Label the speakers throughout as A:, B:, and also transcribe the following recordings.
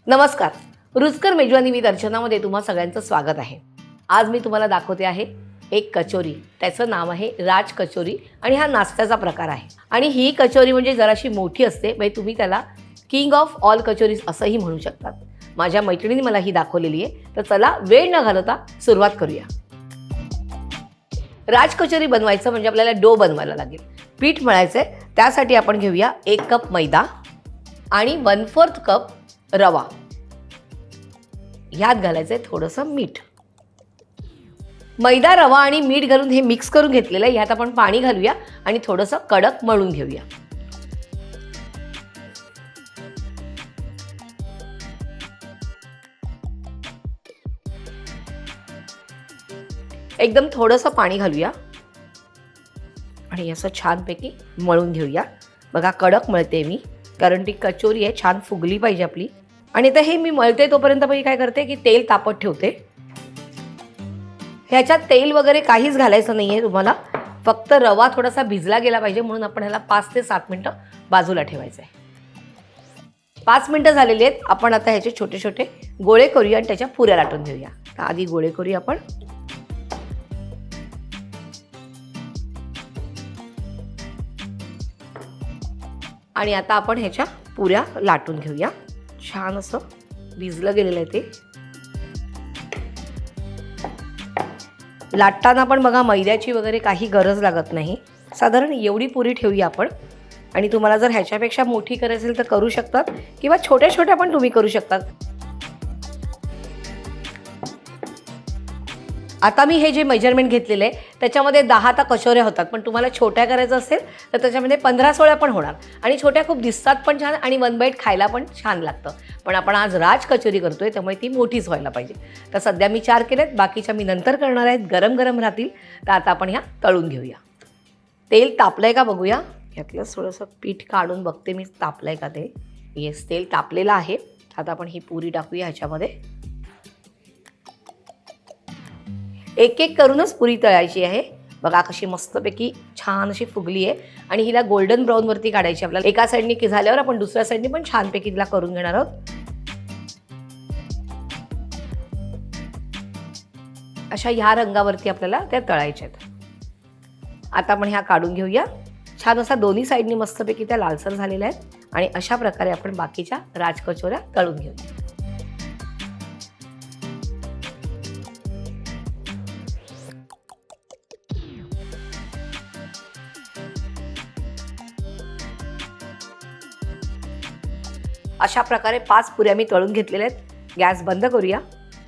A: नमस्कार. रुचकर मेजवानी विथ अर्चनामध्ये तुम्हा सगळ्यांचं स्वागत आहे. आज मी तुम्हाला दाखवते आहे एक कचोरी. त्याचं नाव आहे राज कचोरी आणि हा नाश्त्याचा प्रकार आहे. आणि ही कचोरी म्हणजे जराशी मोठी असते, म्हणजे तुम्ही त्याला किंग ऑफ ऑल कचोरीज असंही म्हणू शकतात. माझ्या मैत्रिणीने मला ही दाखवलेली आहे. तर चला वेळ न घालवता सुरुवात करूया. राज कचोरी बनवायचं म्हणजे आपल्याला डो बनवायला लागेल. पीठ मळायचं आहे. त्यासाठी आपण घेऊया 1 कप मैदा आणि 1/4 कप रवा. ह्यात घालायचं आहे थोडंसं मीठ. मैदा, रवा आणि मीठ घालून हे मिक्स करून घेतलेलं आहे. ह्यात आपण पाणी घालूया आणि थोडंसं कडक मळून घेऊया. एकदम थोडंसं पाणी घालूया आणि असं छानपैकी मळून घेऊया. बघा कडक मळते मी, कारण ती कचोरी आहे, छान फुगली पाहिजे आपली. आणि आता हे मी मळते तोपर्यंत मी काय करते की तेल तापत ठेवते. ह्याच्यात तेल वगैरे काहीच घालायचं नाही आहे तुम्हाला, फक्त रवा थोडासा भिजला गेला पाहिजे म्हणून आपण ह्याला 5 ते 7 मिनटं बाजूला ठेवायचं आहे. 5 मिनटं झालेली आहेत. आपण आता ह्याचे छोटे छोटे गोळे करूया आणि त्याच्या पुऱ्या लाटून घेऊया. तर आधी गोळे करूया आपण. आणि आता आपण ह्याच्या पुऱ्या लाटून घेऊया. छान असं भिजलं गेलेलं आहे ते. लाटताना पण बघा मैद्याची वगैरे काही गरज लागत नाही. साधारण एवढी पुरी ठेवूया आपण. आणि तुम्हाला जर ह्याच्यापेक्षा मोठी करायची असेल तर करू शकतात, किंवा छोट्या छोट्या पण तुम्ही करू शकतात. आता मी हे जे मेजरमेंट घेतलेलं आहे त्याच्यामध्ये 10 कचोऱ्या होतात, पण तुम्हाला छोट्या करायचं असेल तर त्याच्यामध्ये 15-16 पण होणार. आणि छोट्या खूप दिसतात पण छान आणि वन बाईट खायला पण छान लागतं. पण आपण आज राज कचोरी करतोय त्यामुळे ती मोठीच व्हायला पाहिजे. तर सध्या मी 4 केलेत, बाकीच्या मी नंतर करणार आहेत. गरम गरम राहतील. तर आता आपण ह्या तळून घेऊया. तेल तापलंय का बघूया. यातलं थोडंसं पीठ काढून बघते मी तापलंय का ते. येस, तेल तापलेलं आहे. आता आपण ही पुरी टाकूया ह्याच्यामध्ये. एक एक करूनच पुरी तळायची आहे. बघा कशी मस्तपैकी छान अशी फुगली आहे. आणि हिला गोल्डन ब्राऊनवरती काढायची आपल्याला. एका साईडनी झाल्यावर आपण दुसऱ्या साईडनी पण छानपैकी तिला करून घेणार आहोत. अशा ह्या रंगावरती आपल्याला त्या तळायच्या आहेत. आता आपण ह्या काढून घेऊया. छान असा दोन्ही साईडनी मस्तपैकी त्या लालसर झालेल्या आहेत. आणि अशा प्रकारे आपण बाकीच्या राजकचोऱ्या तळून घेऊया. अशा प्रकारे 5 पुऱ्या मी तळून घेतलेल्या आहेत. गॅस बंद करूया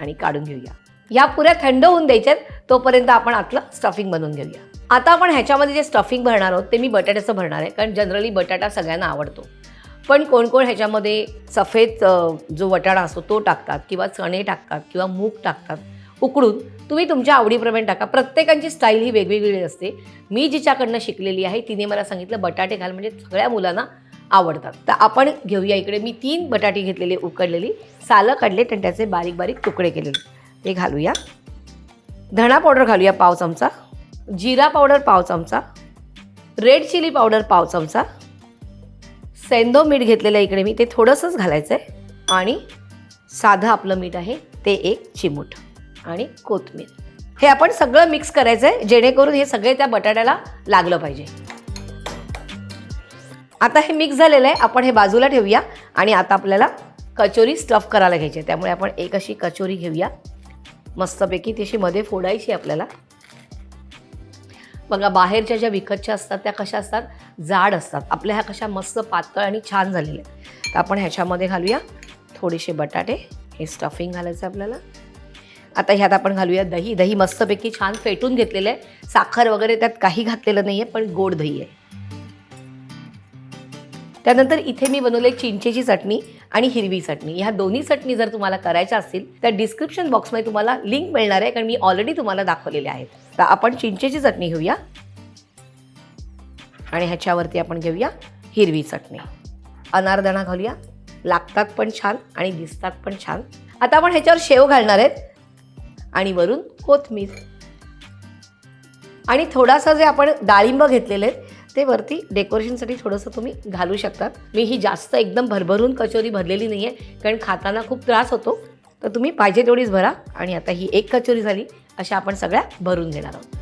A: आणि काढून घेऊया. या पुऱ्या थंड होऊन द्यायच्यात, तोपर्यंत आपण आतलं स्टफिंग बनवून घेऊया. आता आपण ह्याच्यामध्ये जे स्टफिंग भरणार आहोत ते मी बटाट्याचं भरणार आहे, कारण जनरली बटाटा सगळ्यांना आवडतो. पण कोण कोण ह्याच्यामध्ये सफेद जो वटाणा असतो तो टाकतात, किंवा चणे टाकतात, किंवा मूग टाकतात उकडून. तुम्ही तुमच्या आवडीप्रमाणे टाका. प्रत्येकाची स्टाईल ही वेगवेगळी असते. मी जिच्याकडनं शिकलेली आहे तिने मला सांगितलं बटाटे घाल, म्हणजे सगळ्या मुलांना आवडतात. तर आपण घेऊया. इकडे मी 3 बटाटे घेतलेले, उकडलेली, सालं काढले आणि त्याचे बारीक बारीक तुकडे केलेले, ते घालूया. धणा पावडर घालूया 1 चमचा, जिरा पावडर 1 चमचा, रेड चिली पावडर 1 चमचा, सेंदो मीठ घेतलेलं आहे इकडे मी, ते थोडंसंच घालायचं आहे. आणि साधं आपलं मीठ आहे ते 1 चिमूट, आणि कोथिंबीर. हे आपण सगळं मिक्स करायचं आहे, जेणेकरून हे सगळे त्या बटाट्याला लागलं पाहिजे. आता हे मिक्स झालेलं आहे. आपण हे बाजूला ठेवूया. आणि आता आपल्याला कचोरी स्टफ करायला घ्यायची आहे. त्यामुळे आपण एक अशी कचोरी घेऊया. मस्तपैकी तशी मध्ये फोडायची आपल्याला. बघा बाहेरच्या ज्या विकतच्या असतात त्या कशा असतात, जाड असतात. आपल्या ह्या कशा मस्त पातळ आणि छान झालेल्या आहेत. तर आपण ह्याच्यामध्ये घालूया थोडेसे बटाटे. हे स्टफिंग घालायचं आपल्याला. आता ह्यात आपण घालूया दही. दही मस्तपैकी छान फेटून घेतलेलं आहे. साखर वगैरे त्यात काही घातलेलं नाही आहे, पण गोड दही आहे. त्यानंतर इथे मी बनवले चिंचेची चटणी आणि हिरवी चटणी. ह्या दोन्ही चटणी जर तुम्हाला करायच्या असतील तर डिस्क्रिप्शन बॉक्समध्ये तुम्हाला लिंक मिळणार आहे, कारण मी ऑलरेडी तुम्हाला दाखवलेले आहेत. तर आपण चिंचेची चटणी घेऊया आणि ह्याच्यावरती आपण घेऊया हिरवी चटणी. अनारदाणा घालूया. लागतात पण छान आणि दिसतात पण छान. आता आपण ह्याच्यावर शेव घालणार आहेत आणि वरून कोथिंबीर. आणि थोडासा जे आपण डाळिंब घेतलेले आहेत ते वरती डेकोरेशनसाठी थोडंसं तुम्ही घालू शकतात. मी ही जास्त एकदम भरभरून कचोरी भरलेली नाही आहे, कारण खाताना खूप त्रास होतो. तर तुम्ही पाहिजे तेवढीच भरा. आणि आता ही एक कचोरी झाली, अशा आपण सगळ्या भरून घेणार आहोत.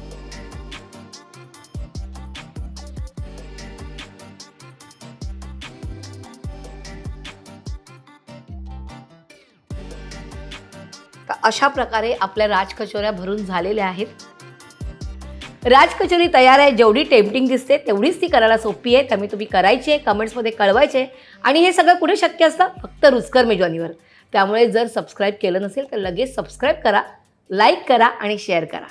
A: तर अशा प्रकारे आपल्या राजकचोऱ्या भरून झालेल्या आहेत. राजकचोरी तयार आहे. जेवढी टेम्पटिंग दिसते तेवढीच ती करायला सोपी आहे. त्यामुळे तुम्ही करायची आहे, कमेंट्समध्ये कळवायचे. आणि हे सगळं कुठे शक्य असतं? फक्त रुचकर मेजवानीवर. त्यामुळे जर सबस्क्राईब केलं नसेल तर लगेच सबस्क्राईब करा, लाईक करा आणि शेअर करा.